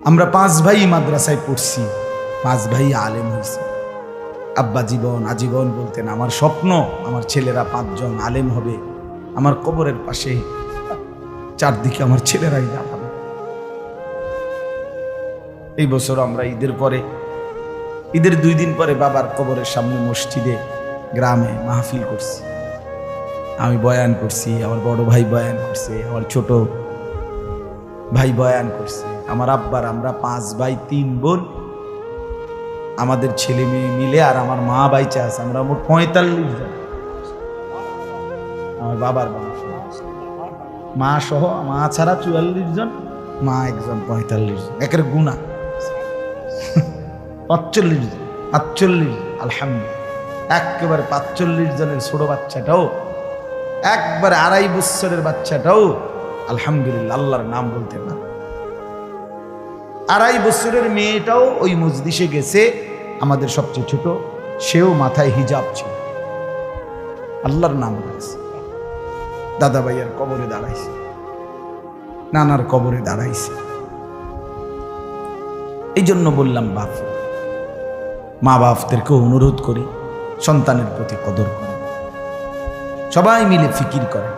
আমরা 5 ভাই মাদ্রাসায় পড়ছি, 5 ভাই আলেম হয়েছে। আব্বা জীবন আজীবন বলতেন, আমার স্বপ্ন আমার ছেলেরা 5 জন আলেম হবে, আমার কবরের পাশে চারদিকে আমার ছেলেরাই দাঁড়াবে। এই বছর আমরা ঈদের 2 দিন পরে বাবার কবরের সামনে মসজিদে গ্রামে মাহফিল করছি। আমি বয়ান করছি, আমার বড় ভাই বয়ান করছে, আমার ছোট ভাই বয়ান করছে, আমার আব্বার। আমরা 5 ভাই 3 বোন, আমাদের ছেলে মেয়ে মিলে, আর আমার মা বাইচা আছে, আমরা মোট 45 জন। আমার বাবার মা সহ, মা ছাড়া 44 জন, মা একজন 45 জন, একের গুণা 45 জন, 45। আলহামদুলিল্লাহ, একেবারে 45 জনের ছোট বাচ্চাটাও, একবারে 2.5 বছরের বাচ্চাটাও আলহামদুলিল্লাহ আল্লাহর নাম বলতে পারে। 2.5 বছরের মেয়েটাও ওই মজলিসে গেছে, আমাদের সবচেয়ে ছোট, সেও মাথায় হিজাব ছিল, আল্লাহর নাম বলেছে। দাদা ভাইয়ের কবরে দাঁড়াইছে, নানার কবরে দাঁড়াইছে। এই জন্য বললাম, মা বাপদেরকে অনুরোধ করি, সন্তানের প্রতি কদর করে, সবাই মিলে ফিকির করে।